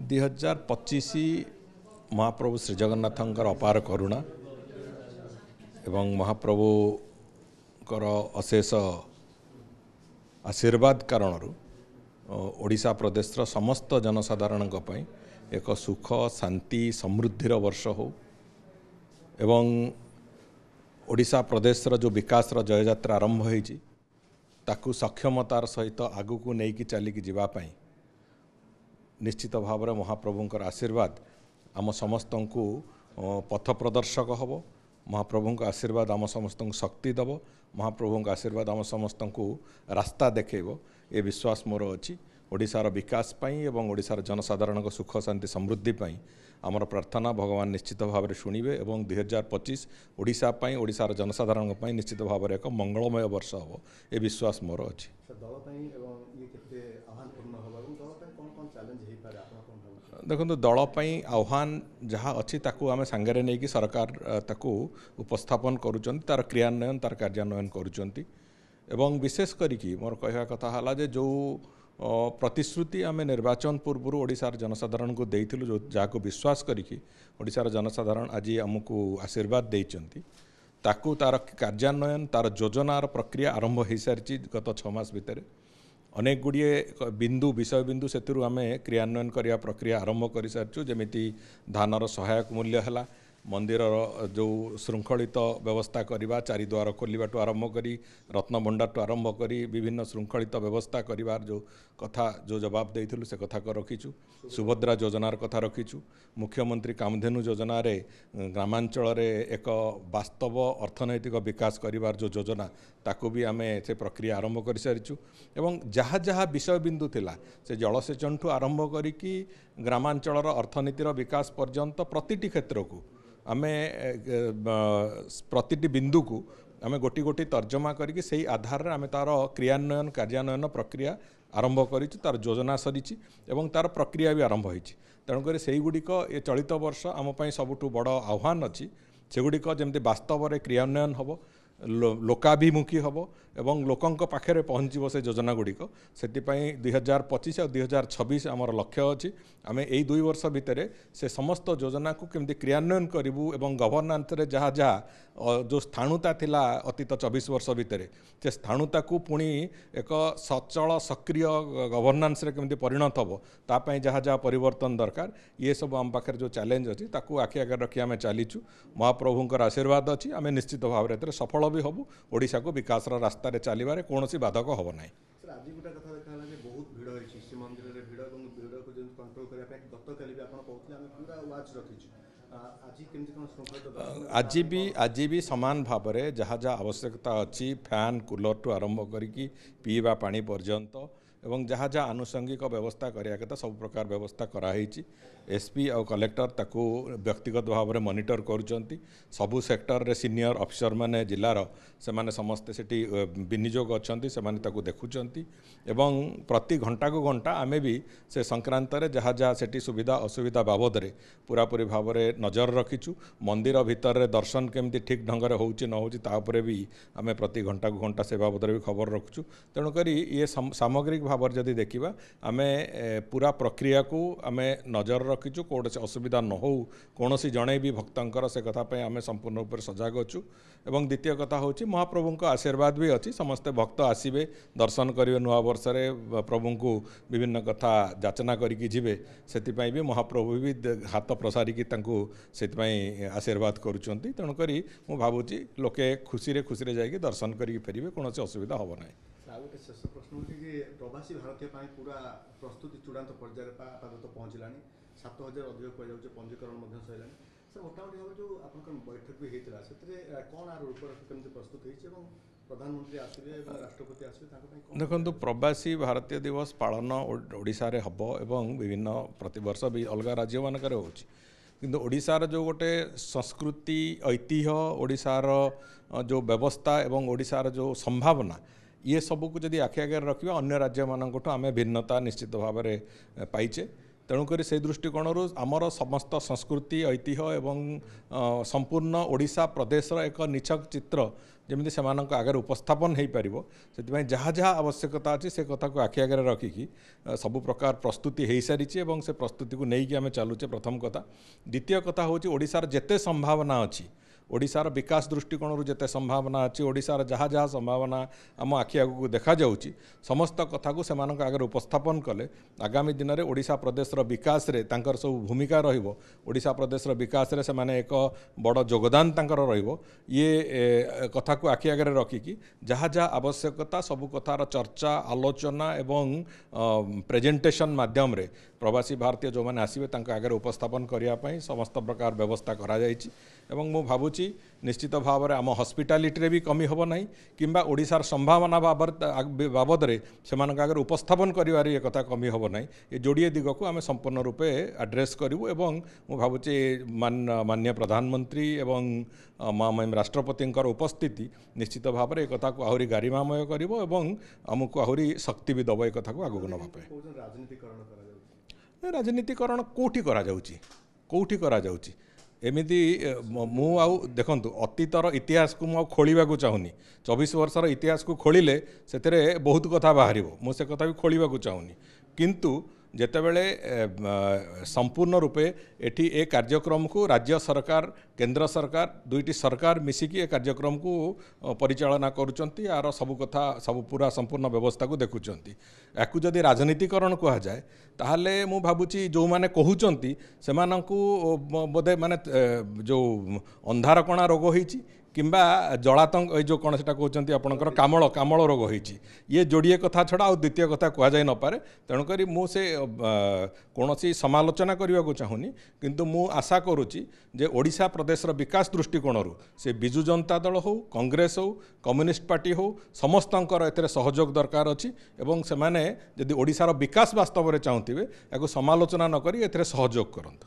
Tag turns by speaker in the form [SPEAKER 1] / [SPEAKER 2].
[SPEAKER 1] 2025 महाप्रभु श्री जगन्नाथंकर अपार करुणा एवं महाप्रभुकर अशेष आशीर्वाद कारण ओडिशा प्रदेश समस्त जनसाधारण एक सुख शांति समृद्धिर वर्ष हो एवं ओडिशा प्रदेश जो विकास जय यात्रा आरंभ होती ताकू सक्षमतार सहित आगू को लेकिन चलिकी जावाई निश्चित भाव में महाप्रभुंकर आशीर्वाद आम समस्त को पथ प्रदर्शक हम। महाप्रभु आशीर्वाद आम समस्त शक्ति दब। महाप्रभु आशीर्वाद आम समस्त को रास्ता देखेब ये विश्वास मोर अच्छी। ओडिशार विकास पाई एवं ओडिशार जनसाधारण को सुख शांति समृद्धि पाई आमर प्रार्थना भगवान निश्चित भाव में शुणिबे एवं 2025 ओडिशा पाई ओडिशार जनसाधारण पाई निश्चित भाव में एक मंगलमय वर्ष हम ये विश्वास मोर अच्छी। देखो दल आह्वान जहाँ अच्छी आम सांगे नहीं कि सरकार ताकू उपस्थापन करुँच तार क्रियान्वयन तार कार्यान्वयन करुँच एवं विशेष करी मोर कहवा कथा है जे जो प्रतिश्रुति आम निर्वाचन पूर्व ओडिशार जनसाधारण को देइथिलु जो जहाँ विश्वास करिकी ओडिशार जनसाधारण आज आमको आशीर्वाद देइचंती ताकू तार कार्यान्वयन तार योजनार प्रक्रिया आरंभ हो सारी गत 6 मास भितर अनेक गुड़िए बिंदु विषय बिंदु से आम क्रियान्वयन करने प्रक्रिया आरंभ कर सारी जमी धानर सहायक मूल्य है मंदिर जो श्रृंखलित व्यवस्था करवा चारिद्वार खोलने आरंभ करी रत्न भंडार टू आरंभ करी विभिन्न श्रृंखलित व्यवस्था करिवार जो कथा जो जवाब देइथिलु से कथा को रखीचु। सुभद्रा योजनार कथा रखीचु। मुख्यमंत्री कामधेनु योजना रे ग्रामांचल रे एक वास्तव अर्थनैतिक विकास करिवार जो योजना ताकू भी आमे से प्रक्रिया आरंभ कर सारिचु एवं जहाँ जहाँ विषय बिंदु थिला से जलसेचन ठू आरंभ करिकी ग्रामांचल अर्थनीतिर विकास पर्यंत प्रतिटी क्षेत्र को आमे प्रतिटी बिंदु को आमे गोटी गोटी तर्जमा करके सही आधार रे आमे तार क्रियान्वयन कार्यान्वयन प्रक्रिया आरंभ करिछु तार योजना सरीछि एवं तार प्रक्रिया भी आरंभ होइछि। तेणुकर से गुड़िक ये चलित वर्ष आम पई सबुठु बड़ आह्वान अच्छी से गुड़िक जमती वास्तव में क्रियान्वयन हम लोकाभिमुखी हम एवं लोकंक पाखे पहुँचब से योजना गुड़िक से 2025 और 2026 आमर लक्ष्य अच्छी आम यही 2 वर्ष भितर से समस्त योजना को केमती क्रियान्वयन करूँ एवं गवर्नांस जहाँ जहाँ जो स्थाणुता थिला अतीत 24 वर्ष भितर से स्थाणुता को पुणी एक सचल सक्रिय गवर्नांस केमती परिणत हम तापाई जहाँ जहाँ परिवर्तन दरकार ये सब आम पाखे जो चैलेंज अच्छी ताकू आखि आगे रखी आम चलीचु। महाप्रभुंकर आशीर्वाद अच्छी आम निश्चित भाव में सफल भी हबु ओडिशा को विकास रास्ता चलिबारे कौनसी बाधक हम ना।
[SPEAKER 2] आज गोटे कथा देखा बहुत भिड़ होती श्रीमंदिर में भिड़ और भिड़ को कंट्रोल करने गतकाली भी आप पूरा वाच रखी
[SPEAKER 1] आज भी समान भाव में जहाँ जहाँ आवश्यकता अच्छी फैन कूलर टू आरंभ करी पीवा पानी पर्यंत एवं जहाँ जहाँ आनुषंगिक व्यवस्था करा सब प्रकार व्यवस्था कराई। एसपी और कलेक्टर ताकू व्यक्तिगत भाव में मॉनिटर करुँच सबू सेक्टर रे सीनियर ऑफिसर माने जिलार से माने समस्ते सेठी विनियोग अच्छी से देखुंट एवं प्रति घंटा को घंटा आमे भी से संक्रांत रे जहाँ जहाँ सेठी सुविधा असुविधा बाबद में पूरापूरी भाव में नजर रखीचु। मंदिर भितर रे दर्शन केमती ठीक ढंग से होउछि न होउछि ताउपरे भी आमे प्रति घंटा को घंटा से बाबद भी खबर रखुचु। तेणुक ये सामग्रिक भाव जदि देखा आमे पूरा प्रक्रिया को आमे नजर रखीचु कौन से असुविधा न हो कौन जड़े भी भक्तर से कथापी आम संपूर्ण रूप से सजग अच्छु। एवं द्वितीय कथा हूँ महाप्रभु आशीर्वाद भी अच्छी समस्ते भक्त आसबे दर्शन करेंगे नुआ वर्ष प्रभु को विभिन्न कथा जाचना करके जी से भी महाप्रभु भी हाथ प्रसारिकी से आशीर्वाद करुँच। तेणुक मु भावुची लोके खुशी खुशी जाकि दर्शन करके फेरे कौन असुविधा हम ना।
[SPEAKER 2] गोटे शेष प्रश्न कि प्रवासी भारतीय पूरा प्रस्तुति चूड़ांत पर्यायर आपातत पहुँचला 7000 अधिक कह पंजीकरण सर मोटामोटी भाव जो आप बैठक भी होता है कौन आर रूपरेखा केमती प्रस्तुत हो प्रधानमंत्री आसवे राष्ट्रपति आसवे
[SPEAKER 1] देखो प्रवासी भारतीय दिवस पालन ओडिशा रे हब एवं विभिन्न प्रतिवर्ष भी अलग राज्य मानक किंतु ओडिशार जो गोटे संस्कृति ऐतिह्य ओडिशार जो व्यवस्था एवं ओडिशार जो संभावना ये सबको जदि आखि आगे रखा अन्य राज्य मानक आम भिन्नता निश्चित भाव में पाइचे। तेणुक से दृष्टिकोण आमर समस्त संस्कृति ऐतिह्य एवं संपूर्ण ओडिशा प्रदेश एक निछक चित्र जमी से आगे उपस्थापन हो पार से जहाँ जहाँ आवश्यकता अच्छी से कथा को आखि आगे रखिकी सबु प्रकार प्रस्तुति हो सारी से प्रस्तुति को लेकिन आम चलुचे प्रथम कथा। द्वितीय कथा हूँ ओडिशार जेते संभावना अच्छी ओडिशार विकास दृष्टिकोण जेते संभावना अच्छी ओडिशार जहाँ जहाँ संभावना आम आखि आगू देखा जाउची समस्त कथा को सेमानक आगे उपस्थापन कले आगामी दिन में ओडिशा प्रदेश विकास रे तांकर सब भूमिका रहिबो ओडिशा प्रदेश विकास रे सेमाने एक बड़ योगदान तांकर रहिबो ये कथा को आखि आगे रखिकी जहाँ जहाँ आवश्यकता सबु कथार चर्चा आलोचना एवं प्रेजेंटेशन माध्यम रे प्रवासी भारतीय जो मैंने आसवे आगे उपस्थापन करने समस्त प्रकार व्यवस्था करा जायछि एवं मु भावुची निश्चित भाव में आम हॉस्पिटालिटी भी कमी होब ना किंबा ओडिशार संभावना बाबद रे सेमानक आगे उपस्थापन करिवार ये कथा कमी होब ना ये जोड़िए दिग को आम संपूर्ण रूपे आड्रेस करूँ एवं मु भावुची माननीय प्रधानमंत्री एवं माननीय राष्ट्रपति उपस्थिति निश्चित भाव में एक कथा को आहरी गारिमामय करिवो एवं आमको आहरी शक्ति भी दब एक कथा को आगू नवा राजनीतिकरण कोठी करा जाउची कोठी करा जाउची एमिति मु आउ देखंतु अतीतर इतिहास को मु खोलिबा को चाहुनी 24 वर्षर इतिहास को खोलिले सेतरे बहुत कथा बाहरिबो मु से कथा भी खोलिबा को चाहुनी किंतु जेतेबेले संपूर्ण रूपे एठी ए कार्यक्रम को राज्य सरकार केंद्र सरकार दुईटी सरकार मिसिकी ए कार्यक्रम को परिचालना करुचंती आर सबु कथा सब पूरा संपूर्ण व्यवस्था को देखुचंती याकू जदि राजनीतिकरण कहा जाए ताहले मु भाबुची जो माने कहउचंती सेमानंकु बोधे माने जो अंधार कणा रोग होईची किंबा जलातंक जो कौन से कहते आपंकर कामल कामल रोग होती ये जोड़िए कथा छड़ा और द्वितीय कथा कहुई न पारे तेणुक मुझे कौन समालोचना करने को चाहूनी किंतु मु आशा करुच्ची जे ओडिशा प्रदेश विकास दृष्टिकोण से बिजु जनता दल हो कांग्रेस हो कम्युनिस्ट पार्टी हो समस्तंकर एते सहयोग दरकार अच्छी एवं से माने यदि ओडिशार विकास वास्तव में चाहूथिबे याको समालोचना न करी एते सहयोग करंतु।